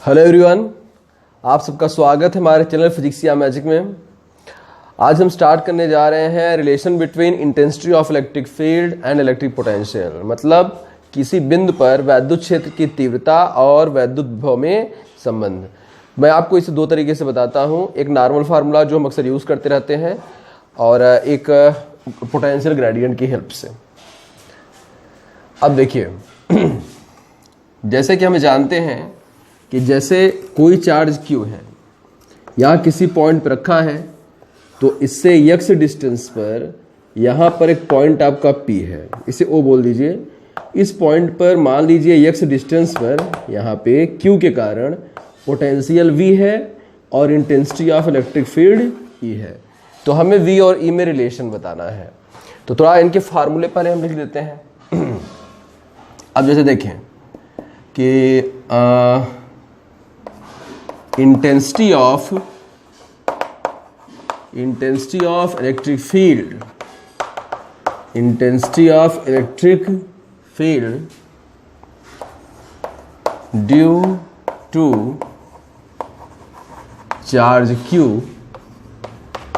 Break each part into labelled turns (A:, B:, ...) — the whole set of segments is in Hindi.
A: हेलो एवरीवन, आप सबका स्वागत है हमारे चैनल फिजिक्स या मैजिक में। आज हम स्टार्ट करने जा रहे हैं relation between intensity of electric field and electric potential. मतलब किसी बिंदु पर वैद्युत क्षेत्र की तीव्रता और वैद्युत विभव में संबंध। मैं आपको इसे दो तरीके से बताता हूँ, एक नॉर्मल फार्मूला जो हम अक्सर यूज़ करते रहते हैं और एक पोटेंशियल ग्रेडियंट की हेल्प से। अब देखिए, जैसे कि हम जानते हैं कि जैसे कोई चार्ज Q है, यहाँ किसी पॉइंट पर रखा है, तो इससे x डिस्टेंस पर यहाँ पर एक पॉइंट आपका P है, इसे O बोल दीजिए। इस पॉइंट पर मान लीजिए x डिस्टेंस पर यहाँ पे Q के कारण पोटेंशियल V है और intensity of electric field E है। तो हमें V और E में रिलेशन बताना है, तो थोड़ा इनके फार्मूले पहले हम लिख देते हैं। अब जैसे देखें कि intensity of electric field due to charge Q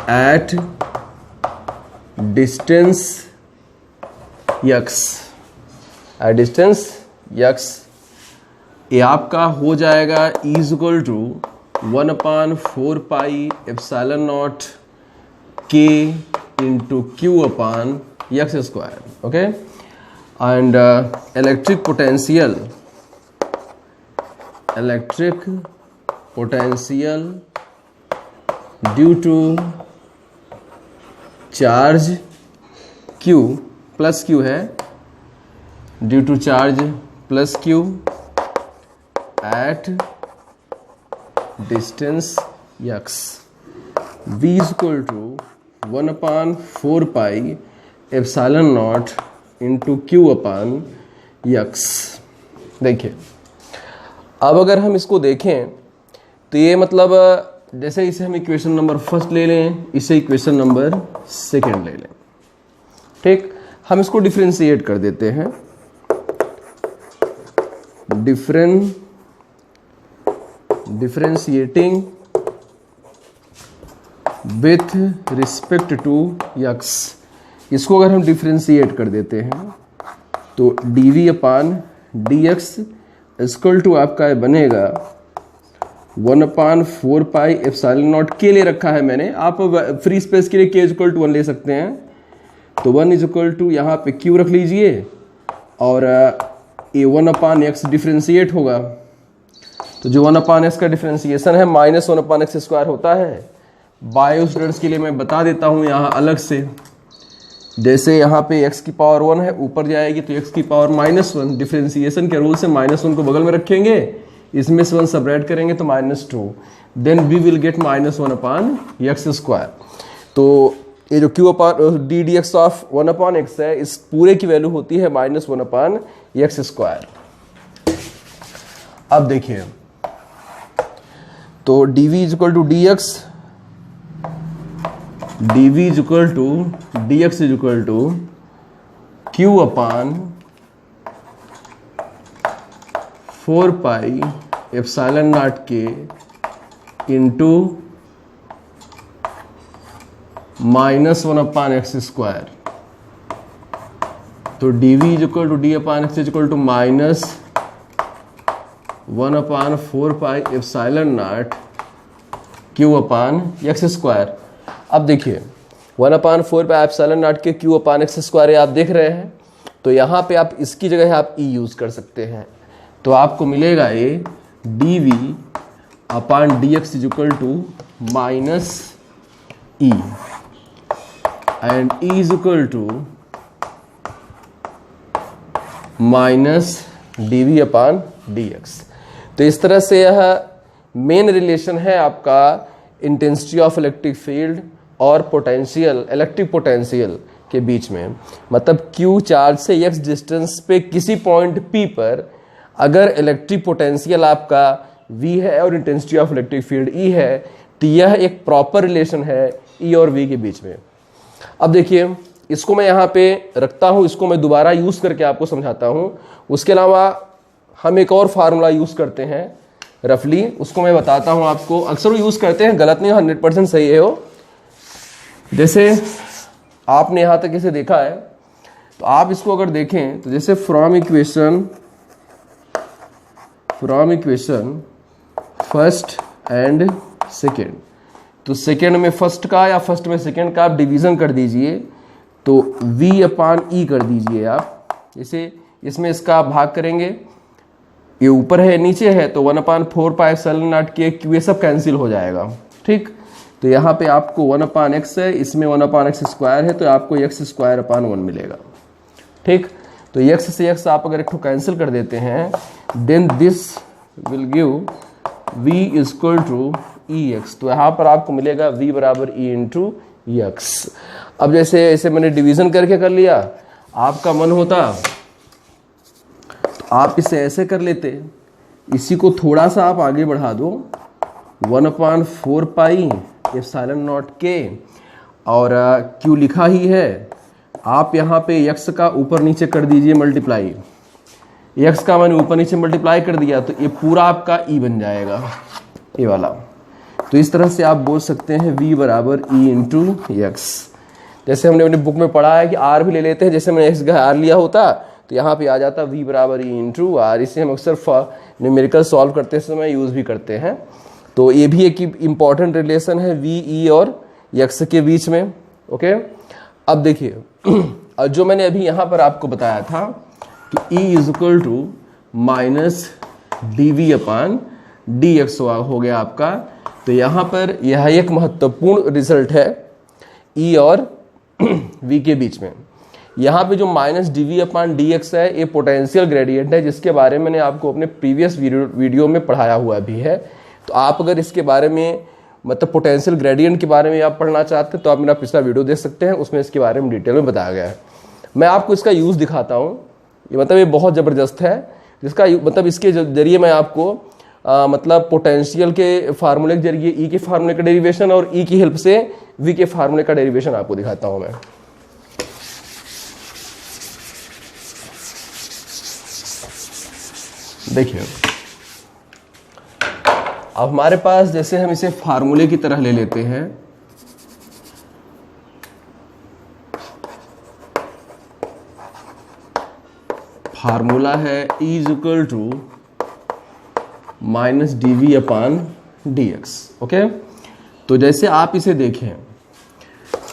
A: at distance x, ये आपका हो जाएगा E=1/4πε0 K into Q/x²। Okay, and electric potential due to charge Q plus Q है, due to charge plus Q at distance x, V=1/4πε0 into Q/x। देखिए, अब अगर हम इसको देखें तो ये मतलब जैसे इसे हम इक्वेशन नंबर फर्स्ट ले लें, इसे इक्वेशन नंबर सेकंड ले लें। ठीक, हम इसको डिफरेंशिएट कर देते हैं। differentiating with respect to x, इसको अगर हम डिफरेंशिएट कर देते हैं तो dv/dx इक्वल टू आपका बनेगा 1/4πε0 के ले रखा है मैंने, आप फ्री स्पेस के लिए k = 1 ले सकते हैं। तो 1 = यहाँ पे q रख लीजिए और ये 1/x डिफरेंशिएट होगा, तो जो 1/x का डिफरेंशिएशन है -1/x² होता है। बायो स्टूडेंट्स के लिए मैं बता देता हूँ यहाँ अलग से, जैसे यहाँ पे x की पावर 1 है, ऊपर जाएगी तो x की पावर -1, डिफरेंशिएशन के रूल से -1 को बगल में रखेंगे, इसमें से 1 सबट्रैक्ट करेंगे तो -2, then we will get -1/x²। तो ये जो q/ddx ऑफ 1/x है, इस पूरे की वैल्यू होती है -1/x²। अब देखिए, तो dv=dx q/4πε0k इंटू -1/x²। तो dv=dx -1/4πε0 q/x²। अब देखिए, 1/4πε0 के q/x² आप देख रहे हैं, तो यहाँ पे आप इसकी जगह आप e यूज कर सकते हैं, तो आपको मिलेगा ये dv/dx -e and e -dv/dx। तो इस तरह से यह मेन रिलेशन है आपका इंटेंसिटी ऑफ इलेक्ट्रिक फील्ड और पोटेंशियल, इलेक्ट्रिक पोटेंशियल के बीच में। मतलब Q चार्ज से x डिस्टेंस पे किसी पॉइंट P पर अगर इलेक्ट्रिक पोटेंशियल आपका V है और intensity of electric field E है, तो यह एक प्रॉपर रिलेशन है E और V के बीच में। अब देखिए, इसको मैं यहाँ पे रखता हूँ, इसको मैं दोबारा यूज़ करके आपको समझाता हूँ। उसके अलावा हम एक और फार्मूला यूज़ करते हैं रफली, उसको मैं बताता हूँ आपको। अक्सर वो यूज़ करते हैं, गलत नहीं, 100% सही है वो। जैसे आपने यहाँ तक इसे देखा है, तो आप इसको अगर देखें तो जैसे from equation first and second, तो सेकेंड में फर्स्ट का या फर्स्ट में सेकेंड का आप डिवीज़न कर दीजिए, तो v/e कर दीजिए आप। जैसे इसमें इसका आप भाग करेंगे, ये ऊपर है नीचे है, तो 1/4πε0k q, ये सब कैंसिल हो जाएगा, ठीक। तो यहाँ पे आपको 1/x है, इसमें 1/x² है, तो आपको x²/1 मिलेगा, ठीक। तो x से x आप अगर एक कैंसिल कर देते हैं, then this will give v = ex, तो यहाँ पर आपको मिलेगा v = e × x। अब जैसे ऐसे मैंने डिवीजन करके कर लिया, आपका मन होता तो आप इसे ऐसे कर लेते, इसी को थोड़ा सा आप आगे बढ़ा दो, 1/4πε0k, और q लिखा ही है, आप यहाँ पे x का ऊपर नीचे कर दीजिए मल्टीप्लाई, x का मैंने ऊपर नीचे मल्टीप्लाई कर दिया, तो ये पूरा आपका e बन जाएगा, ये वाला। तो इस तरह से आप बोल सकते हैं v = e × x। जैसे हमने अपनी बुक में पढ़ा है कि r भी ले लेते हैं, जैसे मैंने x का r लिया होता तो यहाँ पे आ जाता v = e × r। इसे हम अक्सर न्यूमेरिकल सॉल्व करते समय यूज़ भी करते हैं। तो ये भी एक इम्पॉर्टेंट रिलेशन है v, e और x के बीच में, ओके। अब देखिए, जो मैंने अभी यहाँ पर आपको बताया था कि e = -dv/dx हो गया आपका, तो यहाँ पर यह एक महत्वपूर्ण रिजल्ट है e और v के बीच में। यहाँ पे जो -dv/dx है, ये पोटेंशियल ग्रेडियंट है, जिसके बारे में मैंने आपको अपने प्रीवियस वीडियो में पढ़ाया हुआ भी है। तो आप अगर इसके बारे में, मतलब पोटेंशियल ग्रेडियंट के बारे में आप पढ़ना चाहते हैं, तो आप मेरा पिछला वीडियो देख सकते हैं, उसमें इसके बारे में डिटेल में बताया गया है। मैं आपको इसका यूज़ दिखाता हूँ, ये बहुत ज़बरदस्त है, जिसका मतलब इसके जरिए मैं आपको मतलब पोटेंशियल के फार्मूले के जरिए ई के फार्मूले का डेरिवेशन और ई की हेल्प से वी के फार्मूले का डेरिवेशन आपको दिखाता हूँ मैं। देखिए, अब हमारे पास, जैसे हम इसे फार्मूले की तरह ले लेते हैं, फार्मूला है E = -dv/dx, ओके। तो जैसे आप इसे देखें,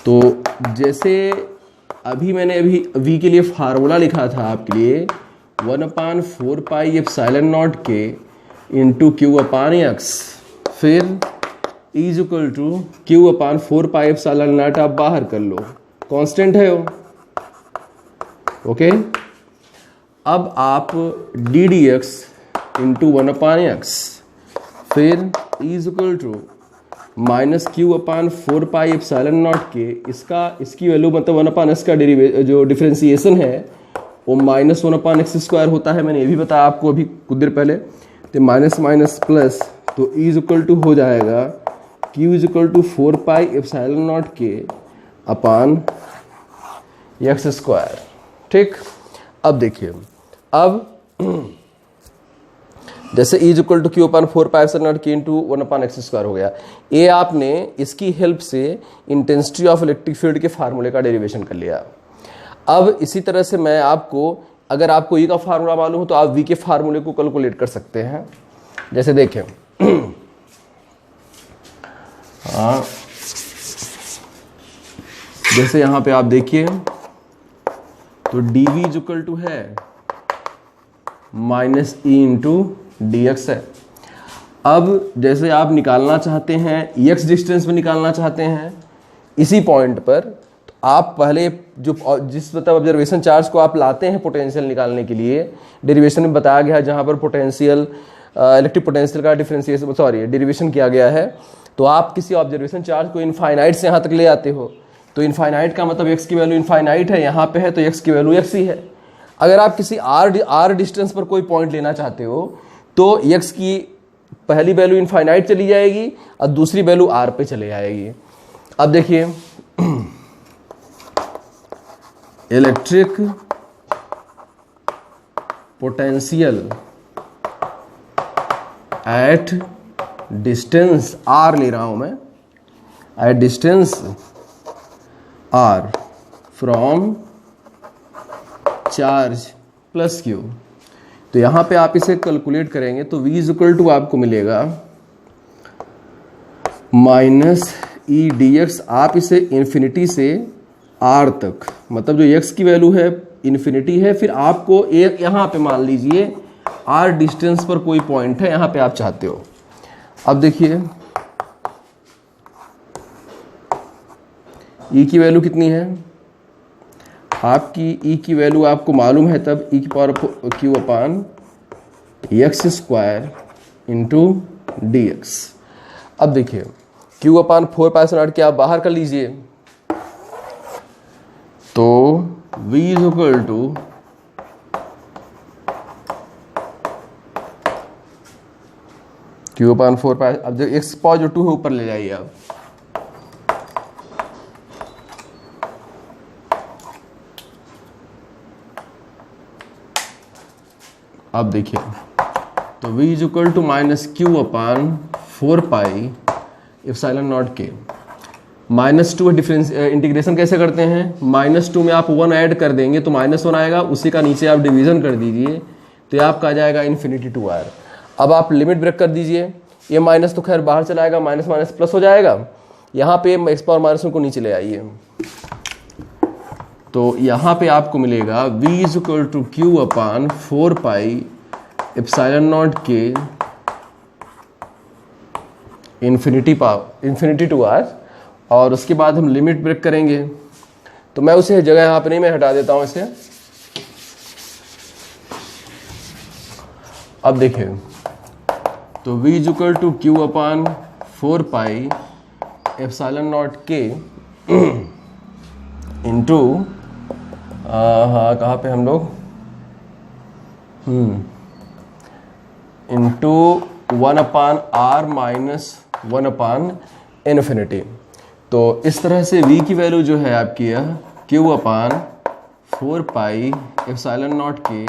A: तो जैसे मैंने v के लिए फार्मूला लिखा था आपके लिए 1/4πε0k × q/x, फिर E = q/4πε0 आप बाहर कर लो, कांस्टेंट है वो, ओके। अब आप ddx × 1/x, फिर E = -q/4πε0k, इसकी वैल्यू मतलब 1/x का जो डिफरेंशिएशन है वो -1/x² होता है, मैंने ये भी बताया आपको अभी कुछ देर पहले। तो माइनस माइनस प्लस, तो E = हो जाएगा q = 4πε0k/x², ठीक। अब देखिए, अब जैसे E = q/4πε0k × 1/x² हो गया, ये आपने इसकी हेल्प से इंटेंसिटी ऑफ इलेक्ट्रिक फील्ड के फार्मूले का डेरिवेशन कर लिया। अब इसी तरह से मैं आपको, अगर आपको E का फार्मूला मालूम हो तो आप V के फार्मूले को कैलकुलेट कर सकते हैं। जैसे देखें, हाँ, जैसे यहाँ पे आप देखिए, तो dv = है -e × dx है। अब जैसे आप निकालना चाहते हैं, x डिस्टेंस में निकालना चाहते हैं इसी पॉइंट पर, तो आप पहले जिस मतलब ऑब्जर्वेशन चार्ज को आप लाते हैं पोटेंशियल निकालने के लिए, डेरिवेशन में बताया गया है जहाँ पर पोटेंशियल इलेक्ट्रिक पोटेंशियल का डेरिवेशन किया गया है। तो आप किसी ऑब्जर्वेशन चार्ज को इनफाइनाइट से यहाँ तक ले आते हो, तो इनफाइनाइट का मतलब x की वैल्यू इनफाइनाइट है, यहाँ पे है तो x की वैल्यू x ही है। अगर आप किसी r डिस्टेंस पर कोई पॉइंट लेना चाहते हो, तो x की पहली वैल्यू इनफाइनाइट चली जाएगी और दूसरी वैल्यू r पे चले जाएगी। अब देखिए, electric potential at distance R ले रहा हूं मैं, at distance R from charge plus Q. तो यहां पे आप इसे कैलकुलेट करेंगे तो v इज इक्वल टू आपको मिलेगा माइनस ई डी एक्स। आप इसे इन्फिनिटी से r तक, मतलब जो x की वैल्यू है इन्फिनिटी है, फिर आपको एक यहां पे मान लीजिए r डिस्टेंस पर कोई पॉइंट है, यहां पे आप चाहते हो। अब देखिए e की वैल्यू कितनी है आपकी, e की वैल्यू आपको मालूम है तब e की power q upon x square into d x. अब देखिए q अपान 4π/0 के आप बाहर कर लीजिए तो v is equal to q upon 4π। अब जो x पावर जो 2 है ऊपर ले जाइए आप, अब देखिए तो v is equal to minus q upon 4π epsilon naught के। -2 डिफरेंस इंटीग्रेशन कैसे करते हैं, -2 में आप 1 ऐड कर देंगे तो -1 आएगा, उसी का नीचे आप डिवीजन कर दीजिए तो ये आपका आ जाएगा इन्फिनिटी टू r। अब आप लिमिट ब्रेक कर दीजिए, ये माइनस तो खैर बाहर चला आएगा, माइनस माइनस प्लस हो जाएगा, यहाँ पे एक्स पावर -1 को नीचे ले आइए तो यहाँ पे आपको मिलेगा v is equal to q upon 4π epsilon naught के इन्फिनिटी टू r। और उसके बाद हम लिमिट ब्रेक करेंगे तो मैं उसे जगह यहाँ पे नहीं, मैं हटा देता हूँ इसे। अब देखिए तो v is equal to q upon 4π epsilon naught के इंटू हाँ कहाँ पे हम लोग into 1 upon r minus 1 upon infinity. तो इस तरह से v की वैल्यू जो है आपकी यह q अपान 4π एप्सिलॉन नॉट के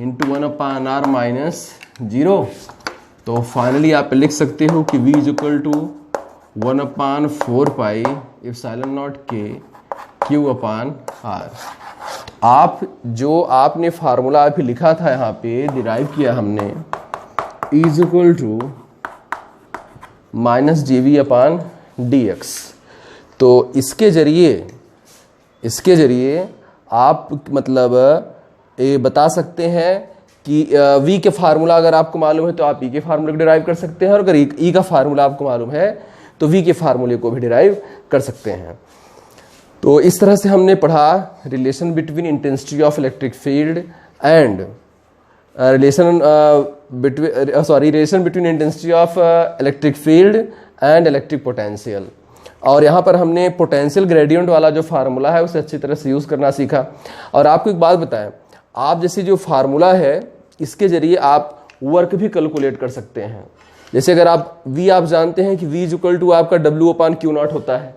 A: इंटू 1 अपान r माइनस 0। तो फाइनली आप लिख सकते हो कि v is equal to 1 upon 4π epsilon naught के q अपान r। आप जो आपने फार्मूला अभी लिखा था यहाँ पे डिराइव किया हमने, is equal to minus G upon D X. तो इसके जरिए आप मतलब ये बता सकते हैं कि v के फार्मूला अगर आपको मालूम है तो आप e के फार्मूले को डिराइव कर सकते हैं, और अगर e का फार्मूला आपको मालूम है तो v के फार्मूले को भी डिराइव कर सकते हैं। तो इस तरह से हमने पढ़ा relation between intensity of electric field and relation between intensity of electric field and electric potential. और यहाँ पर हमने पोटेंशियल ग्रेडियंट वाला जो फार्मूला है उसे अच्छी तरह से यूज़ करना सीखा। और आपको एक बात बताएं, आप जैसे जो फार्मूला है इसके जरिए आप वर्क भी कैलकुलेट कर सकते हैं। जैसे अगर आप v आप जानते हैं कि v इज इक्वल टू आपका w अपान क्यू नॉट होता है,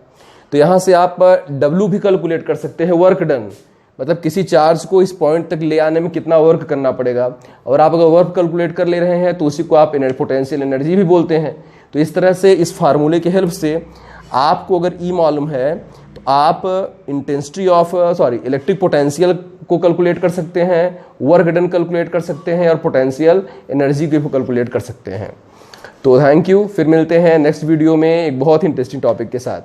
A: तो यहाँ से आप w भी कैलकुलेट कर सकते हैं, वर्क डन, मतलब किसी चार्ज को इस पॉइंट तक ले आने में कितना वर्क करना पड़ेगा। और आप अगर वर्क कैलकुलेट कर ले रहे हैं तो उसी को आप पोटेंशियल एनर्जी भी बोलते हैं। तो इस तरह से इस फार्मूले की हेल्प से आपको अगर E मालूम है तो आप इंटेंसिटी ऑफ इलेक्ट्रिक पोटेंशियल को कैलकुलेट कर सकते हैं, वर्क डन कैलकुलेट कर सकते हैं और पोटेंशियल एनर्जी को कैलकुलेट कर सकते हैं। तो थैंक यू, फिर मिलते हैं नेक्स्ट वीडियो में एक बहुत ही इंटरेस्टिंग टॉपिक के साथ।